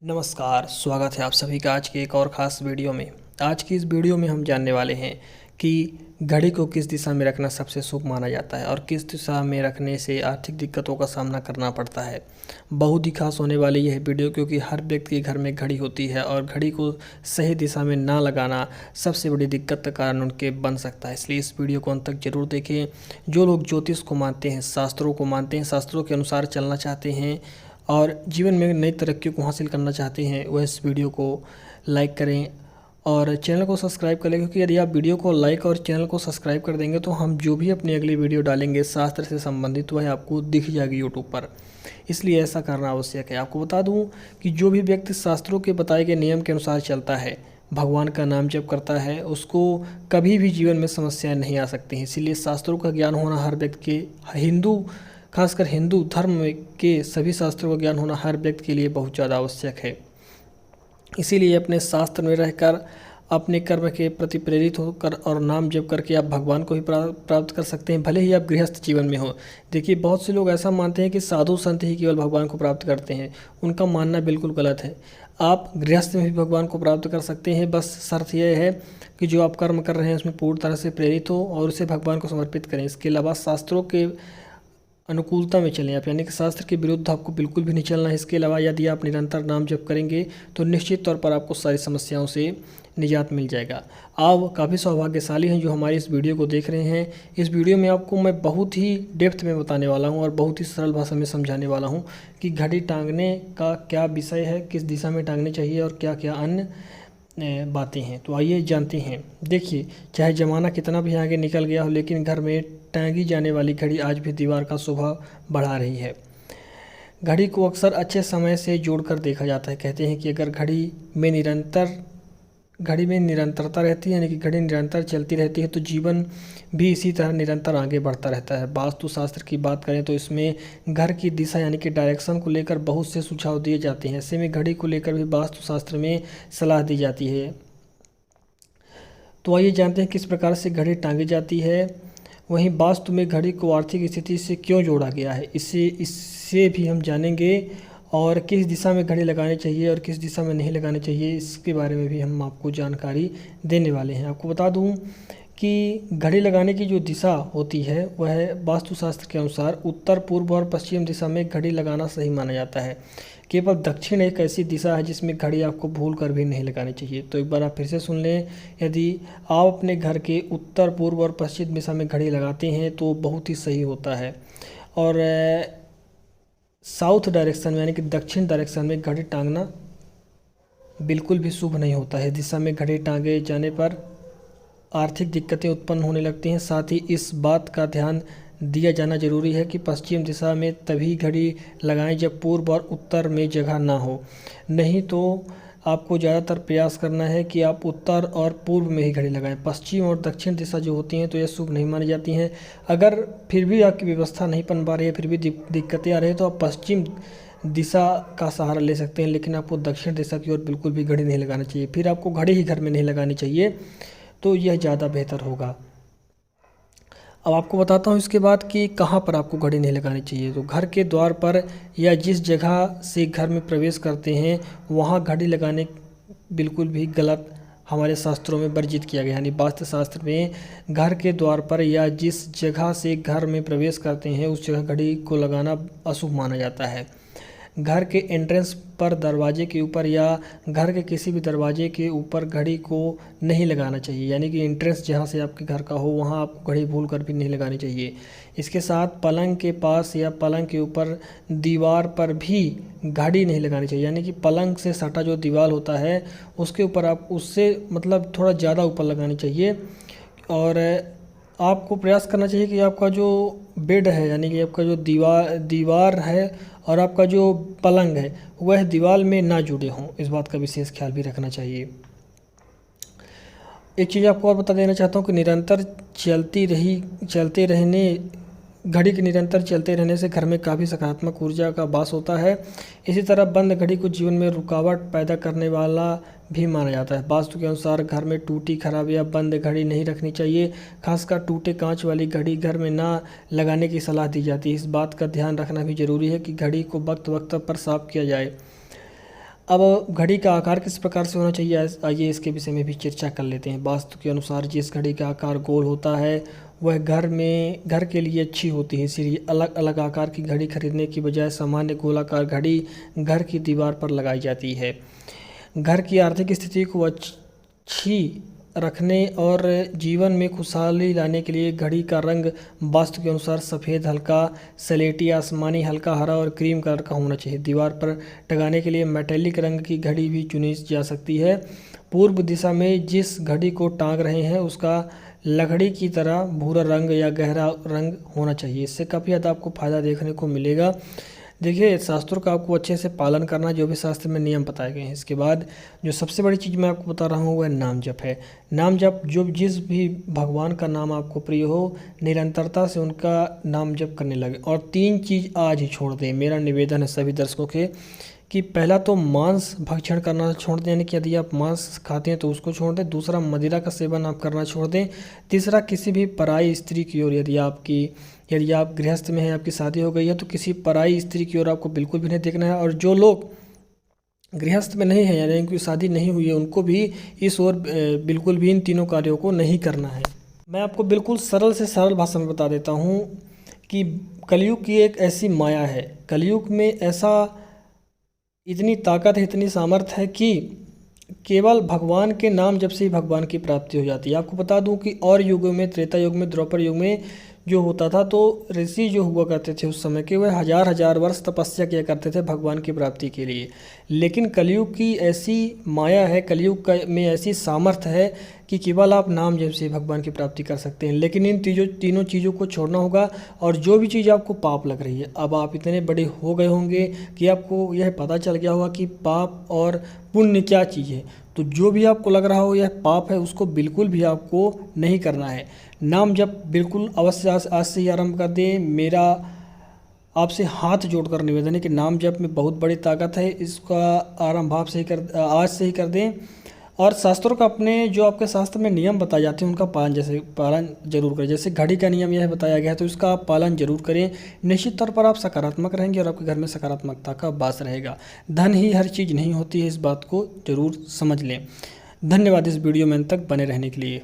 नमस्कार, स्वागत है आप सभी का आज के एक और ख़ास वीडियो में। आज की इस वीडियो में हम जानने वाले हैं कि घड़ी को किस दिशा में रखना सबसे शुभ माना जाता है और किस दिशा में रखने से आर्थिक दिक्कतों का सामना करना पड़ता है। बहुत ही खास होने वाली यह वीडियो क्योंकि हर व्यक्ति के घर में घड़ी होती है और घड़ी को सही दिशा में ना लगाना सबसे बड़ी दिक्कत का कारण उनके बन सकता है। इसलिए इस वीडियो को अंत तक जरूर देखें। जो लोग ज्योतिष को मानते हैं, शास्त्रों को मानते हैं, शास्त्रों के अनुसार चलना चाहते हैं और जीवन में नई तरक्की को हासिल करना चाहते हैं, वह इस वीडियो को लाइक करें और चैनल को सब्सक्राइब करें। क्योंकि यदि आप वीडियो को लाइक और चैनल को सब्सक्राइब कर देंगे तो हम जो भी अपनी अगली वीडियो डालेंगे शास्त्र से संबंधित वह आपको दिख जाएगी यूट्यूब पर। इसलिए ऐसा करना आवश्यक है। आपको बता दूं कि जो भी व्यक्ति शास्त्रों के बताए गए नियम के अनुसार चलता है, भगवान का नाम जप करता है, उसको कभी भी जीवन में समस्याएं नहीं आ सकती हैं। इसीलिए शास्त्रों का ज्ञान होना हर व्यक्ति के खासकर हिंदू धर्म के सभी शास्त्रों का ज्ञान होना हर व्यक्ति के लिए बहुत ज़्यादा आवश्यक है। इसीलिए अपने शास्त्र में रहकर अपने कर्म के प्रति प्रेरित होकर और नाम जप करके आप भगवान को ही प्राप्त कर सकते हैं, भले ही आप गृहस्थ जीवन में हो। देखिए, बहुत से लोग ऐसा मानते हैं कि साधु संत ही केवल भगवान को प्राप्त करते हैं। उनका मानना बिल्कुल गलत है। आप गृहस्थ में भी भगवान को प्राप्त कर सकते हैं। बस शर्त यह है कि जो आप कर्म कर रहे हैं उसमें पूर्ण तरह से प्रेरित हो और उसे भगवान को समर्पित करें। इसके अलावा शास्त्रों के अनुकूलता में चलें आप, यानी कि शास्त्र के विरुद्ध आपको बिल्कुल भी नहीं चलना है। इसके अलावा यदि आप निरंतर नाम जप करेंगे तो निश्चित तौर पर आपको सारी समस्याओं से निजात मिल जाएगा। आप काफ़ी सौभाग्यशाली हैं जो हमारी इस वीडियो को देख रहे हैं। इस वीडियो में आपको मैं बहुत ही डेप्थ में बताने वाला हूं और बहुत ही सरल भाषा में समझाने वाला हूं कि घड़ी टांगने का क्या विषय है, किस दिशा में टांगनी चाहिए और क्या क्या अन्य बातें हैं। तो आइए जानते हैं। देखिए, चाहे ज़माना कितना भी आगे निकल गया हो, लेकिन घर में टांगी जाने वाली घड़ी आज भी दीवार का शोभा बढ़ा रही है। घड़ी को अक्सर अच्छे समय से जोड़कर देखा जाता है। कहते हैं कि अगर घड़ी में निरंतरता रहती है, यानी कि घड़ी निरंतर चलती रहती है, तो जीवन भी इसी तरह निरंतर आगे बढ़ता रहता है। वास्तुशास्त्र की बात करें तो इसमें घर की दिशा यानी कि डायरेक्शन को लेकर बहुत से सुझाव दिए जाते हैं। ऐसे में घड़ी को लेकर भी वास्तुशास्त्र में सलाह दी जाती है। तो आइए जानते हैं किस प्रकार से घड़ी टांगी जाती है। वहीं वास्तु में घड़ी को आर्थिक स्थिति से क्यों जोड़ा गया है, इससे भी हम जानेंगे। और किस दिशा में घड़ी लगानी चाहिए और किस दिशा में नहीं लगानी चाहिए, इसके बारे में भी हम आपको जानकारी देने वाले हैं। आपको बता दूं कि घड़ी लगाने की जो दिशा होती है वह वास्तुशास्त्र के अनुसार उत्तर, पूर्व और पश्चिम दिशा में घड़ी लगाना सही माना जाता है। केवल दक्षिण एक ऐसी दिशा है जिसमें घड़ी आपको भूल कर भी नहीं लगानी चाहिए। तो एक बार आप फिर से सुन लें। यदि आप अपने घर के उत्तर, पूर्व और पश्चिम दिशा में घड़ी लगाते हैं तो बहुत ही सही होता है। और साउथ डायरेक्शन में यानी कि दक्षिण डायरेक्शन में घड़ी टांगना बिल्कुल भी शुभ नहीं होता है। दिशा में घड़ी टांगे जाने पर आर्थिक दिक्कतें उत्पन्न होने लगती हैं। साथ ही इस बात का ध्यान दिया जाना जरूरी है कि पश्चिम दिशा में तभी घड़ी लगाएं जब पूर्व और उत्तर में जगह ना हो। नहीं तो आपको ज़्यादातर प्रयास करना है कि आप उत्तर और पूर्व में ही घड़ी लगाएं। पश्चिम और दक्षिण दिशा जो होती हैं तो ये शुभ नहीं मानी जाती हैं। अगर फिर भी आपकी व्यवस्था नहीं बन पा रही है, फिर भी दिक्कतें आ रही है, तो आप पश्चिम दिशा का सहारा ले सकते हैं, लेकिन आपको दक्षिण दिशा की ओर बिल्कुल भी घड़ी नहीं लगानी चाहिए। फिर आपको घड़ी ही घर में नहीं लगानी चाहिए, तो यह ज़्यादा बेहतर होगा। अब आपको बताता हूँ इसके बाद कि कहाँ पर आपको घड़ी नहीं लगानी चाहिए। तो घर के द्वार पर या जिस जगह से घर में प्रवेश करते हैं वहाँ घड़ी लगाने बिल्कुल भी गलत हमारे शास्त्रों में वर्जित किया गया। यानी वास्तुशास्त्र में घर के द्वार पर या जिस जगह से घर में प्रवेश करते हैं उस जगह घड़ी को लगाना अशुभ माना जाता है। घर के एंट्रेंस पर, दरवाजे के ऊपर या घर के किसी भी दरवाजे के ऊपर घड़ी को नहीं लगाना चाहिए। यानी कि एंट्रेंस जहाँ से आपके घर का हो वहाँ आपको घड़ी भूल कर भी नहीं लगानी चाहिए। इसके साथ पलंग के पास या पलंग के ऊपर, दीवार पर भी घड़ी नहीं लगानी चाहिए। यानी कि पलंग से सटा जो दीवार होता है उसके ऊपर आप उससे मतलब थोड़ा ज़्यादा ऊपर लगानी चाहिए। और आपको प्रयास करना चाहिए कि आपका जो बेड है, यानी कि आपका जो दीवार है और आपका जो पलंग है वह दीवार में ना जुड़े हों। इस बात का विशेष ख्याल भी रखना चाहिए। एक चीज़ आपको और बता देना चाहता हूँ कि घड़ी के निरंतर चलते रहने से घर में काफ़ी सकारात्मक ऊर्जा का वास होता है। इसी तरह बंद घड़ी को जीवन में रुकावट पैदा करने वाला भी माना जाता है। वास्तु के अनुसार घर में टूटी, खराब या बंद घड़ी नहीं रखनी चाहिए। खासकर टूटे कांच वाली घड़ी घर में ना लगाने की सलाह दी जाती है। इस बात का ध्यान रखना भी जरूरी है कि घड़ी को वक्त वक्त पर साफ किया जाए। अब घड़ी का आकार किस प्रकार से होना चाहिए, आइए इसके विषय में भी चर्चा कर लेते हैं। वास्तु के अनुसार जिस घड़ी का आकार गोल होता है वह घर के लिए अच्छी होती है, इसलिए अलग अलग आकार की घड़ी खरीदने की बजाय सामान्य गोलाकार घड़ी घर की दीवार पर लगाई जाती है। घर की आर्थिक स्थिति को अच्छी रखने और जीवन में खुशहाली लाने के लिए घड़ी का रंग वास्तु के अनुसार सफ़ेद, हल्का सलेटी, आसमानी, हल्का हरा और क्रीम कलर का होना चाहिए। दीवार पर टंगाने के लिए मेटेलिक रंग की घड़ी भी चुनी जा सकती है। पूर्व दिशा में जिस घड़ी को टांग रहे हैं उसका लकड़ी की तरह भूरा रंग या गहरा रंग होना चाहिए। इससे काफ़ी ज़्यादा आपको फ़ायदा देखने को मिलेगा। देखिए, शास्त्रों का आपको अच्छे से पालन करना, जो भी शास्त्र में नियम बताए गए हैं। इसके बाद जो सबसे बड़ी चीज़ मैं आपको बता रहा हूँ वह नाम जप है। नाम जप, जो जिस भी भगवान का नाम आपको प्रिय हो, निरंतरता से उनका नाम जप करने लगे। और 3 चीज़ आज ही छोड़ दें, मेरा निवेदन है सभी दर्शकों के, कि पहला तो मांस भक्षण करना छोड़ दें, यानी कि यदि आप मांस खाते हैं तो उसको छोड़ दें। दूसरा, मदिरा का सेवन आप करना छोड़ दें। तीसरा, किसी भी पराई स्त्री की ओर, यदि आप गृहस्थ में हैं, आपकी शादी हो गई है, तो किसी पराई स्त्री की ओर आपको बिल्कुल भी नहीं देखना है। और जो लोग गृहस्थ में नहीं हैं, यानी उनकी शादी नहीं हुई है, उनको भी इस ओर बिल्कुल भी इन तीनों कार्यों को नहीं करना है। मैं आपको बिल्कुल सरल से सरल भाषा में बता देता हूँ कि कलयुग की एक ऐसी माया है, कलयुग में ऐसा इतनी ताकत है, इतनी सामर्थ है कि केवल भगवान के नाम जब से ही भगवान की प्राप्ति हो जाती है। आपको बता दूं कि और युगों में, त्रेता युग में, द्वापर युग में जो होता था, तो ऋषि जो हुआ करते थे उस समय के, वह हजार हजार वर्ष तपस्या किया करते थे भगवान की प्राप्ति के लिए। लेकिन कलयुग की ऐसी माया है, कलयुग में ऐसी सामर्थ्य है कि केवल आप नाम जप से भगवान की प्राप्ति कर सकते हैं। लेकिन इन तीनों चीज़ों को छोड़ना होगा। और जो भी चीज़ आपको पाप लग रही है, अब आप इतने बड़े हो गए होंगे कि आपको यह पता चल गया होगा कि पाप और पुण्य क्या चीज़ है। तो जो भी आपको लग रहा हो यह पाप है, उसको बिल्कुल भी आपको नहीं करना है। नाम जप बिल्कुल अवश्य आज से ही आरंभ कर दें। मेरा आपसे हाथ जोड़कर निवेदन है कि नाम जप में बहुत बड़ी ताकत है, इसका आरंभ आज से ही कर दें। और शास्त्रों का, अपने जो आपके शास्त्र में नियम बताए जाते हैं उनका पालन जरूर करें। जैसे घड़ी का नियम यह बताया गया है, तो इसका आप पालन जरूर करें। निश्चित तौर पर आप सकारात्मक रहेंगे और आपके घर में सकारात्मकता का वास रहेगा। धन ही हर चीज़ नहीं होती है, इस बात को जरूर समझ लें। धन्यवाद इस वीडियो में अंत तक बने रहने के लिए।